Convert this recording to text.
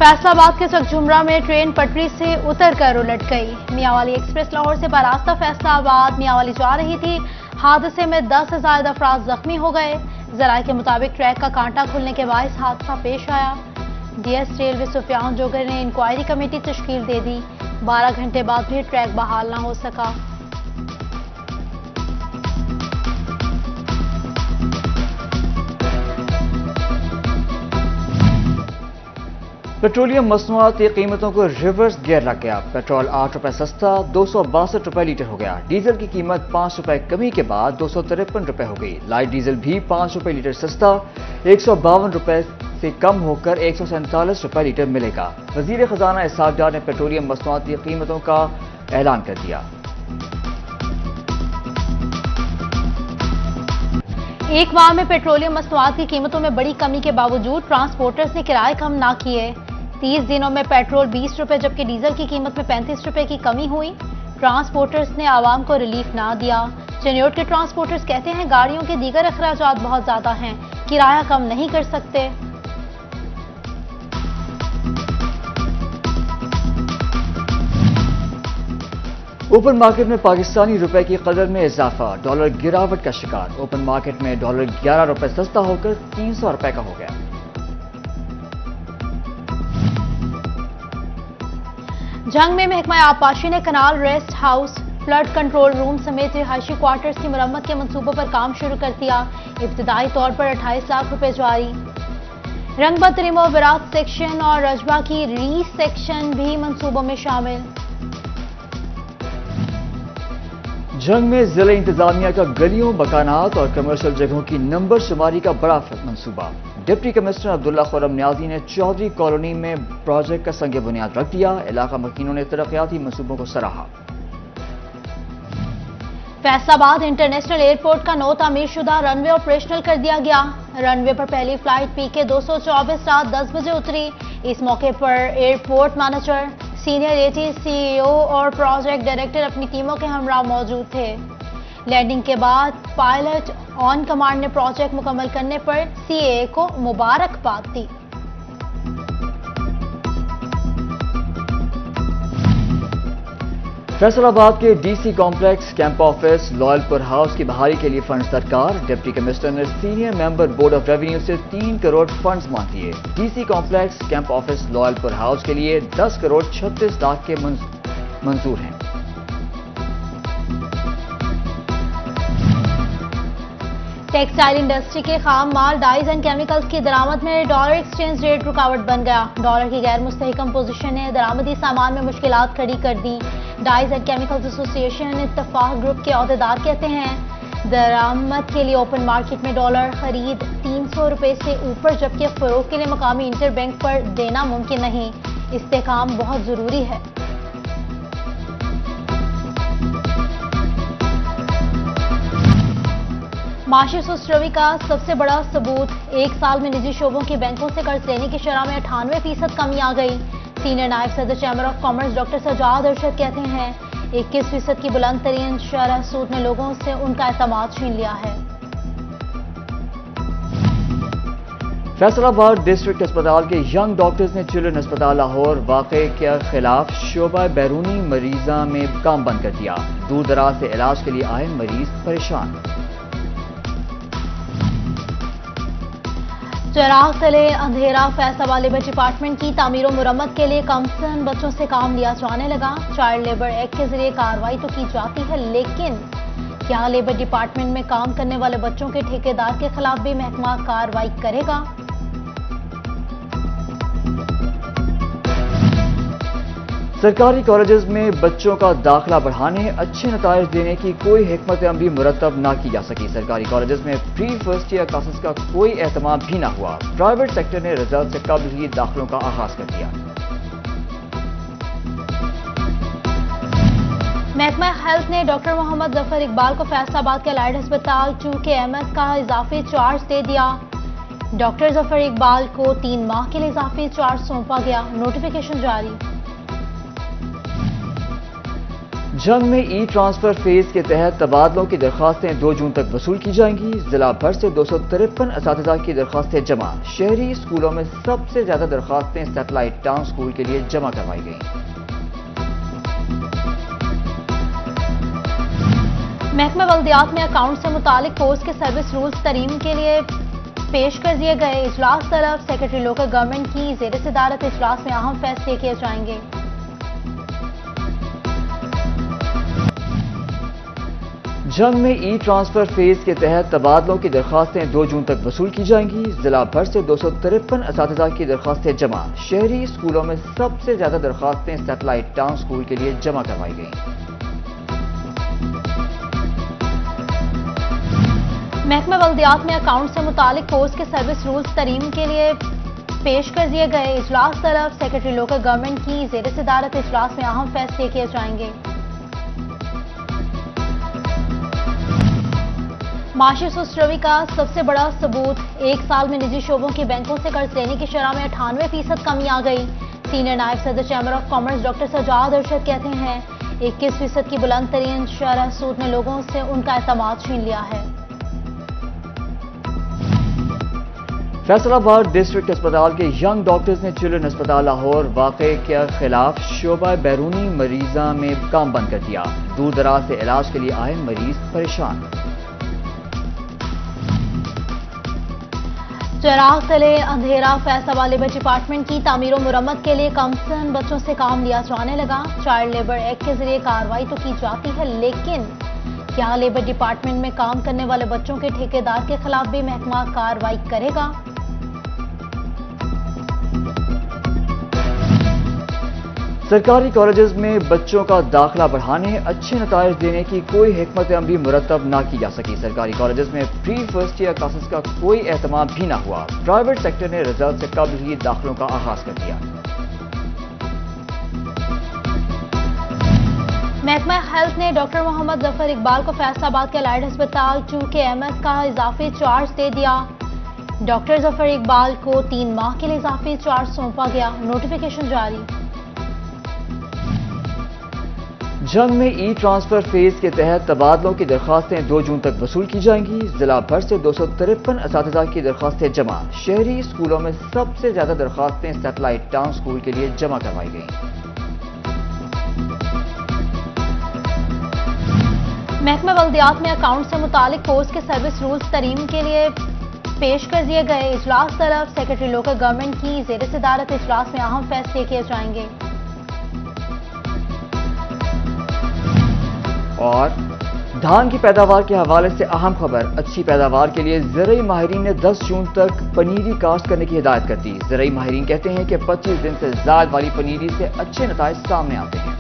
फैसलाबाद के चकझुमरा में ट्रेन पटरी से उतरकर उलट गई। मियांवाली एक्सप्रेस लाहौर से बरास्ता फैसलाबाद मियांवाली जा रही थी। हादसे में 10 से ज्यादा अफराद जख्मी हो गए। जराये के मुताबिक ट्रैक का कांटा खुलने के बायस हादसा पेश आया। डीएस रेलवे सुफियान जोगर ने इंक्वायरी कमेटी तश्कील दे दी। 12 घंटे बाद भी ट्रैक बहाल न हो सका। पेट्रोलियम मसनूआत की कीमतों को रिवर्स गियर लग गया। पेट्रोल 8 रुपए सस्ता 262 रुपए लीटर हो गया। डीजल की कीमत 5 रुपए कमी के बाद 253 रुपए हो गई। लाइट डीजल भी 5 रुपए लीटर सस्ता 152 रुपए से कम होकर 147 रुपए लीटर मिलेगा। वजीर खजाना इसहाक डार ने पेट्रोलियम मसनूआत की कीमतों का ऐलान कर दिया। एक माह में पेट्रोलियम मसनूआत की कीमतों में बड़ी कमी के बावजूद ट्रांसपोर्टर्स ने किराए कम ना किए। 30 दिनों में पेट्रोल 20 रुपए जबकि डीजल की कीमत में 35 रुपए की कमी हुई। ट्रांसपोर्टर्स ने आवाम को रिलीफ ना दिया। चनियोट के ट्रांसपोर्टर्स कहते हैं गाड़ियों के दीगर अखराजात बहुत ज्यादा हैं, किराया कम नहीं कर सकते। ओपन मार्केट में पाकिस्तानी रुपए की कदर में इजाफा, डॉलर गिरावट का शिकार। ओपन मार्केट में डॉलर 11 रुपए सस्ता होकर 300 रुपए का हो गया। जंग में महकमा आबपाशी ने canal rest house, flood control room समेत रिहायशी क्वार्टर्स की मरम्मत के मंसूबों पर काम शुरू कर दिया। इब्तदाई तौर पर 28 लाख रुपए जारी। रंगबत रिमो विरात सेक्शन और रजबा की री सेक्शन भी मंसूबों में शामिल। जंग में जिला इंतजामिया का गलियों, मकानात और कमर्शियल जगहों की नंबर शुमारी का बड़ा मंसूबा। डिप्टी कमिश्नर अब्दुल्ला खुर्रम न्याजी ने चौधरी कॉलोनी में प्रोजेक्ट का संग बुनियाद रख दिया। इलाका मकीनों ने तरक्याती मंसूबों को सराहा। फैसलाबाद इंटरनेशनल एयरपोर्ट का नौ तामीर शुदा रनवे ऑपरेशनल कर दिया गया। रनवे पर पहली फ्लाइट PK 224 रात 10 बजे उतरी। इस मौके पर airport manager, senior AT CEO और प्रोजेक्ट डायरेक्टर अपनी टीमों के हमरा मौजूद थे। लैंडिंग के बाद पायलट ऑन कमांड ने प्रोजेक्ट मुकम्मल करने पर CAA को मुबारकबाद दी। फैसलाबाद के DC complex, camp office, Lyallpur house की बहाली के लिए फंड सरकार। डिप्टी कमिश्नर ने senior member board of revenue से 3 करोड़ फंड्स मांग लिए। DC complex, camp office, Lyallpur house के लिए 10 करोड़ 36 लाख के मंजूर हैं। टेक्सटाइल इंडस्ट्री के खाम माल, डाइज एंड केमिकल्स की दरामद में डॉलर एक्सचेंज रेट रुकावट बन गया। डॉलर की गैर मुस्तहकम पोजीशन ने दरामदी सामान में मुश्किलात खड़ी कर दी। Dyes and chemicals association Ittefaq group के अहदेदार कहते हैं दरामद के लिए ओपन मार्केट में डॉलर खरीद 300 रुपए से ऊपर जबकि फरोख के लिए मकामी इंटरबैंक पर देना मुमकिन नहीं। इस्तेहकाम बहुत जरूरी है। माशी सुस्रवी का सबसे बड़ा सबूत, एक साल में निजी शोबों के बैंकों से कर्ज लेने की शरह में 98% कमी आ गई। सीनियर नायब सदर chamber of commerce doctor Sajjad Arshad कहते हैं 21% की बुलंद तरीन शरह सूद ने लोगों से उनका एतमाद छीन लिया है। फैसलाबाद डिस्ट्रिक्ट अस्पताल के यंग डॉक्टर्स ने चिल्ड्रन अस्पताल लाहौर वाक़े के खिलाफ शोबा बैरूनी मरीजा में काम बंद कर दिया। दूर दराज से इलाज के लिए आए मरीज परेशान। चिराग तले अंधेरा, फैसलाबाद लेबर डिपार्टमेंट की तामीर और मुरम्मत के लिए कमसन बच्चों से काम लिया जाने लगा। चाइल्ड लेबर एक्ट के जरिए कार्रवाई तो की जाती है, लेकिन क्या लेबर डिपार्टमेंट में काम करने वाले बच्चों के ठेकेदार के खिलाफ भी महकमा कार्रवाई करेगा? सरकारी कॉलेजेस में बच्चों का दाखिला बढ़ाने, अच्छे नताइज देने की कोई हिकमत अमली मुरतब ना की जा सकी। सरकारी कॉलेजेस में प्री फर्स्ट ईयर क्लासेस का कोई एहतमाम भी ना हुआ। प्राइवेट सेक्टर ने रिजल्ट से कबल ही दाखिलों का आगाज कर दिया। महकमा हेल्थ ने डॉक्टर मोहम्मद जफर इकबाल को फैसलाबाद के अलाइड अस्पताल 2KMS का इजाफी चार्ज दे दिया। डॉक्टर जफर इकबाल को 3 माह के लिए इजाफी चार्ज सौंपा गया। नोटिफिकेशन जारी। جنگ میں ای ٹرانسفر فیز کے تحت تبادلوں کی درخواستیں 2 جون تک وصول کی جائیں گی۔ ضلع بھر سے 253 اساتذہ کی درخواستیں جمع۔ شہری اسکولوں میں سب سے زیادہ درخواستیں سیٹلائٹ ٹاؤن اسکول کے لیے جمع کروائی گئیں۔ محکمہ بلدیات میں اکاؤنٹ سے متعلق پوسٹ کے سروس رولز ترمیم کے لیے پیش کر دیے گئے۔ اجلاس طلب سیکرٹری لوکل گورنمنٹ کی زیر صدارت اجلاس میں اہم فیصلے کیے جائیں گے۔ جنگ میں ای ٹرانسفر فیز کے تحت تبادلوں کی درخواستیں 2 جون تک وصول کی جائیں گی۔ ضلع بھر سے 253 اساتذہ کی درخواستیں جمع۔ شہری اسکولوں میں سب سے زیادہ درخواستیں سیٹلائٹ ٹاؤن اسکول کے لیے جمع کروائی گئیں۔ محکمہ بلدیات میں اکاؤنٹ سے متعلق پوسٹ کے سروس رولز ترمیم کے لیے پیش کر دیے گئے۔ اجلاس طلب سیکرٹری لوکل گورنمنٹ کی زیر صدارت اجلاس میں اہم فیصلے کیے جائیں گے۔ معاشی سست روی کا سب سے بڑا ثبوت، 1 سال میں نجی شعبوں کے بینکوں سے قرض لینے کی شرح میں 98% کمی آ گئی۔ سینئر نائب صدر chamber of commerce doctor Sajjad Arshad کہتے ہیں 21% کی بلند ترین شرح سود نے لوگوں سے ان کا اعتماد چھین لیا ہے۔ فیصل آباد ڈسٹرکٹ اسپتال کے ینگ ڈاکٹرز نے چلڈرن اسپتال لاہور واقعے کے خلاف شعبہ بیرونی مریضاں میں کام بند کر دیا۔ دور دراز سے علاج کے لیے آئے مریض پریشان۔ چراغ تلے اندھیرا، فیصل آباد لیبر ڈپارٹمنٹ کی تعمیر و مرمت کے لیے کمسن بچوں سے کام لیا جانے لگا۔ چائلڈ لیبر ایکٹ کے ذریعے کارروائی تو کی جاتی ہے، لیکن کیا لیبر ڈپارٹمنٹ میں کام کرنے والے بچوں کے ٹھیکیدار کے خلاف بھی محکمہ کارروائی کرے گا؟ سرکاری کالجز میں بچوں کا داخلہ بڑھانے، اچھے نتائج دینے کی کوئی حکمت عملی مرتب نہ کی جا سکی۔ سرکاری کالجز میں پری فرسٹ ایئر کلاسز کا کوئی اہتمام بھی نہ ہوا۔ پرائیویٹ سیکٹر نے رزلٹ سے قبل ہی داخلوں کا آغاز کر دیا۔ محکمہ ہیلتھ نے ڈاکٹر محمد ظفر اقبال کو فیصل آباد کے الائڈ ہسپتال 2KMS کا اضافی چارج دے دیا۔ ڈاکٹر ظفر اقبال کو 3 ماہ کے لیے اضافی چارج سونپا گیا، نوٹیفیکیشن جاری۔ جنگ میں ای ٹرانسفر فیز کے تحت تبادلوں کی درخواستیں 2 جون تک وصول کی جائیں گی۔ ضلع بھر سے 253 اساتذہ کی درخواستیں جمع۔ شہری اسکولوں میں سب سے زیادہ درخواستیں سیٹلائٹ ٹاؤن اسکول کے لیے جمع کروائی گئیں۔ محکمہ بلدیات میں اکاؤنٹ سے متعلق پوسٹ کے سروس رولز ترمیم کے لیے پیش کر دیے گئے۔ اجلاس طلب سیکرٹری لوکل گورنمنٹ کی زیر صدارت اجلاس میں اہم فیصلے کیے جائیں گے۔ اور دھان کی پیداوار کے حوالے سے اہم خبر، اچھی پیداوار کے لیے زرعی ماہرین نے 10 جون تک پنیری کاشت کرنے کی ہدایت کر دی۔ زرعی ماہرین کہتے ہیں کہ 25 دن سے زائد والی پنیری سے اچھے نتائج سامنے آتے ہیں۔